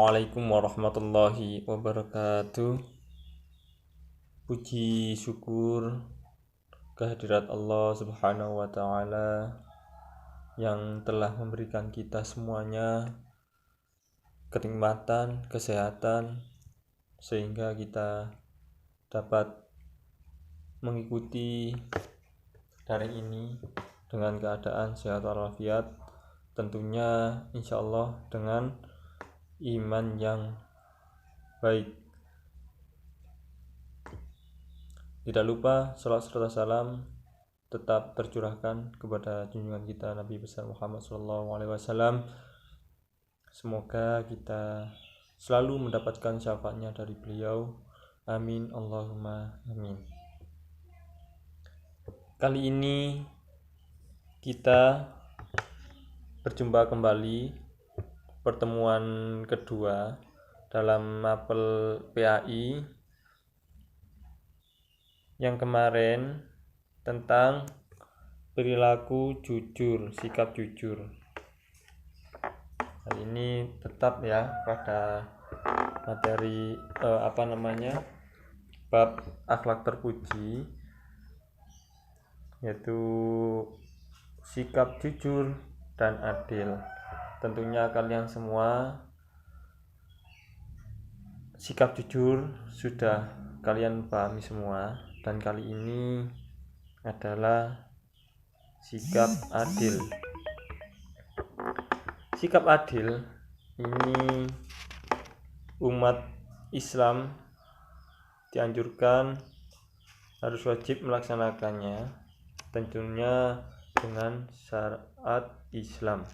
Assalamualaikum warahmatullahi wabarakatuh. Puji syukur kehadirat Allah Subhanahu wa Ta'ala yang telah memberikan kita semuanya kenikmatan, kesehatan, sehingga kita dapat mengikuti daring ini dengan keadaan sehat walafiat, tentunya insyaallah dengan iman yang baik. Tidak lupa salawat serta salam tetap tercurahkan kepada junjungan kita Nabi besar Muhammad SAW. Semoga kita selalu mendapatkan syafaatnya dari beliau. Amin Allahumma amin. Kali ini kita berjumpa kembali, pertemuan kedua dalam mapel PAI yang kemarin tentang perilaku jujur, sikap jujur. Kali ini tetap ya pada materi bab akhlak terpuji, yaitu sikap jujur dan adil. Tentunya kalian semua sikap jujur sudah kalian pahami semua, dan kali ini adalah sikap adil. Sikap adil ini umat Islam dianjurkan harus wajib melaksanakannya, tentunya dengan syariat Islam.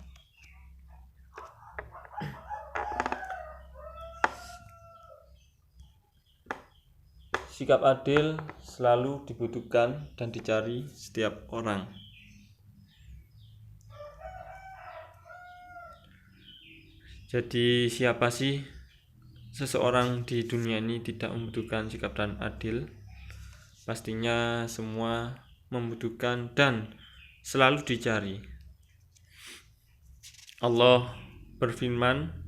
Sikap adil selalu dibutuhkan dan dicari setiap orang. Jadi siapa sih seseorang di dunia ini tidak membutuhkan sikap dan adil? Pastinya semua membutuhkan dan selalu dicari. Allah berfirman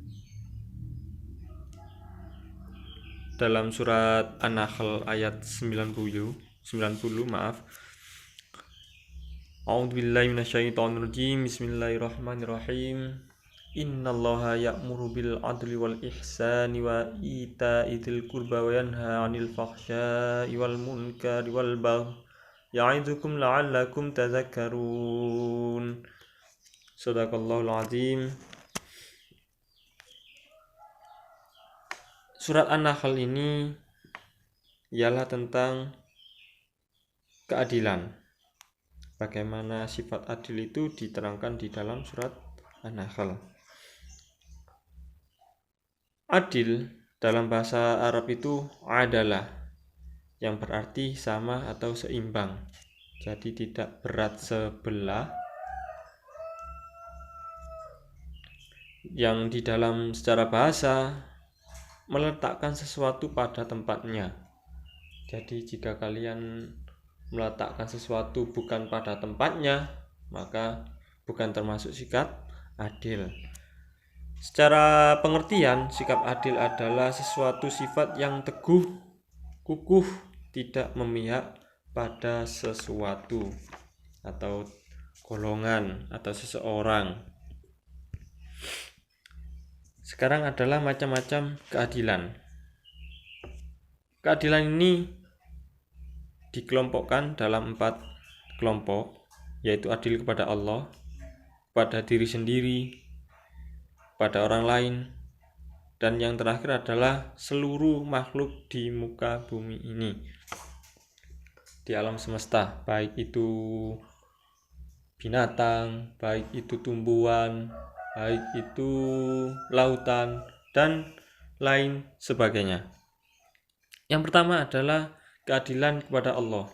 dalam surat An-Nahl ayat 90. A'udzubillahi minasyaitonirrajim. Bismillahirrahmanirrahim. Innallaha ya'muru bil adli wal ihsani wa ita'i dzil qurba wa yanha 'anil fahsya'i wal munkari wal baghi ya'idzukum la'allakum tadhakkarun. Shadaqallahul azim. Surat An-Nahl ini ialah tentang keadilan. Bagaimana sifat adil itu diterangkan di dalam surat An-Nahl. Adil dalam bahasa Arab itu adalah, yang berarti sama atau seimbang. Jadi tidak berat sebelah. Yang di dalam secara bahasa meletakkan sesuatu pada tempatnya. Jadi jika kalian meletakkan sesuatu bukan pada tempatnya, maka bukan termasuk sikap adil. Secara pengertian, sikap adil adalah sesuatu sifat yang teguh, kukuh, tidak memihak pada sesuatu atau golongan atau seseorang. Sekarang adalah macam-macam keadilan. Keadilan ini dikelompokkan dalam 4 kelompok, yaitu adil kepada Allah, pada diri sendiri, pada orang lain, dan yang terakhir adalah seluruh makhluk di muka bumi ini, di alam semesta, baik itu binatang, baik itu tumbuhan, baik itu lautan, dan lain sebagainya. Yang pertama adalah keadilan kepada Allah.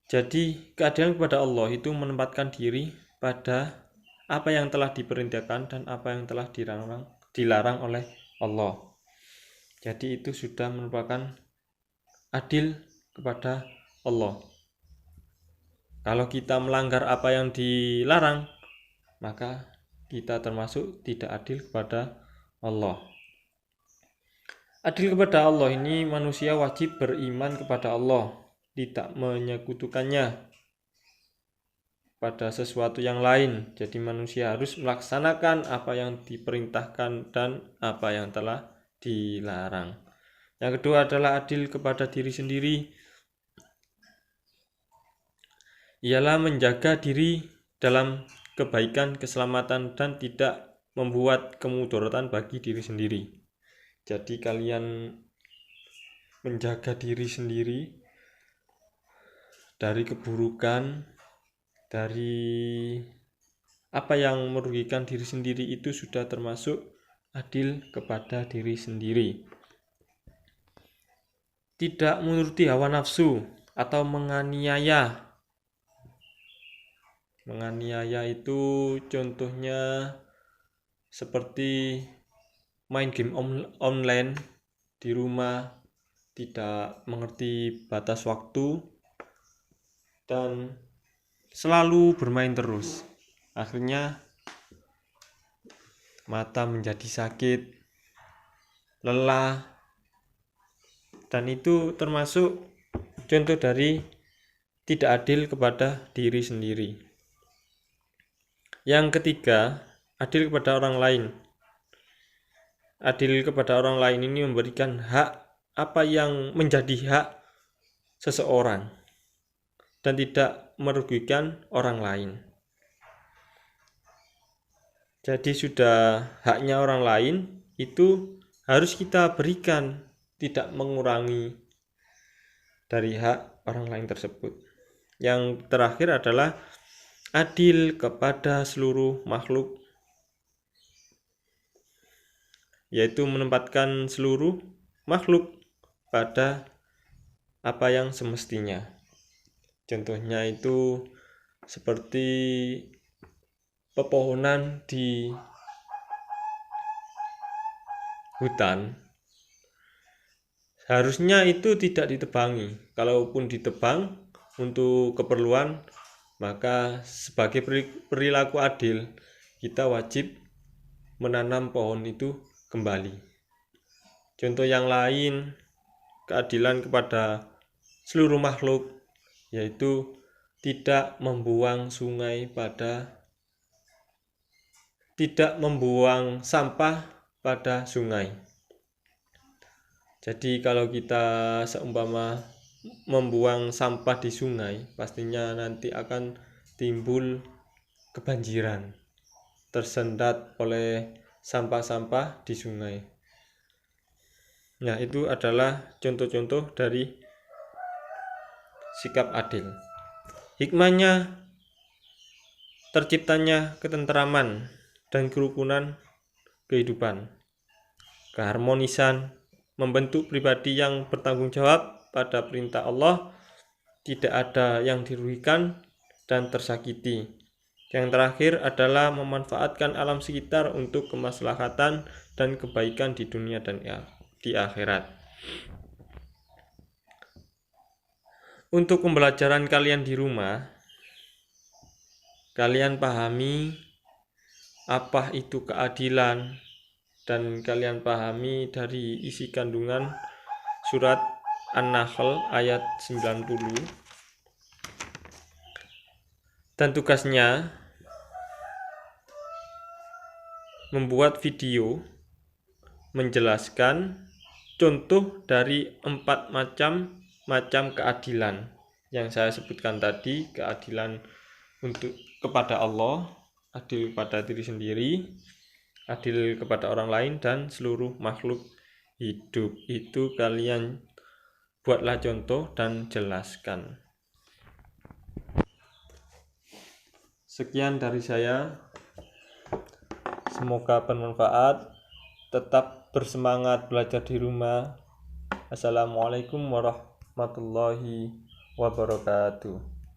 Jadi keadilan kepada Allah itu menempatkan diri pada apa yang telah diperintahkan dan apa yang telah dilarang oleh Allah. Jadi itu sudah merupakan adil kepada Allah. Kalau kita melanggar apa yang dilarang, maka kita termasuk tidak adil kepada Allah. Adil kepada Allah ini manusia wajib beriman kepada Allah, tidak menyekutukannya pada sesuatu yang lain. Jadi manusia harus melaksanakan apa yang diperintahkan dan apa yang telah dilarang. Yang kedua adalah adil kepada diri sendiri, ialah menjaga diri dalam kebaikan, keselamatan, dan tidak membuat kemudaratan bagi diri sendiri. Jadi kalian menjaga diri sendiri dari keburukan, dari apa yang merugikan diri sendiri, itu sudah termasuk adil kepada diri sendiri. Tidak menuruti hawa nafsu atau menganiaya. Menganiaya itu contohnya seperti main game online di rumah, tidak mengerti batas waktu, dan selalu bermain terus. Akhirnya mata menjadi sakit, lelah, dan itu termasuk contoh dari tidak adil kepada diri sendiri. Yang ketiga, adil kepada orang lain. Adil kepada orang lain ini memberikan hak apa yang menjadi hak seseorang dan tidak merugikan orang lain. Jadi sudah haknya orang lain itu harus kita berikan, tidak mengurangi dari hak orang lain tersebut. Yang terakhir adalah adil kepada seluruh makhluk, yaitu menempatkan seluruh makhluk pada apa yang semestinya. Contohnya itu seperti pepohonan di hutan, harusnya itu tidak ditebangi. Kalaupun ditebang untuk keperluan, maka sebagai perilaku adil, kita wajib menanam pohon itu kembali. Contoh yang lain, keadilan kepada seluruh makhluk, yaitu tidak membuang sampah pada sungai. Jadi kalau kita seumpama membuang sampah di sungai, pastinya nanti akan timbul kebanjiran, tersendat oleh sampah-sampah di sungai. Nah, itu adalah contoh-contoh dari sikap adil. Hikmahnya terciptanya ketentraman dan kerukunan kehidupan, keharmonisan, membentuk pribadi yang bertanggung jawab pada perintah Allah, tidak ada yang dirugikan dan tersakiti. Yang terakhir adalah memanfaatkan alam sekitar untuk kemaslahatan dan kebaikan di dunia dan di akhirat. Untuk pembelajaran kalian di rumah, kalian pahami apa itu keadilan, dan kalian pahami dari isi kandungan surat An-Nahl ayat 90. Dan tugasnya membuat video menjelaskan contoh dari 4 macam keadilan yang saya sebutkan tadi. Keadilan kepada Allah, adil kepada diri sendiri, adil kepada orang lain, dan seluruh makhluk hidup. Itu kalian buatlah contoh dan jelaskan. Sekian dari saya. Semoga bermanfaat. Tetap bersemangat belajar di rumah. Assalamualaikum warahmatullahi wabarakatuh.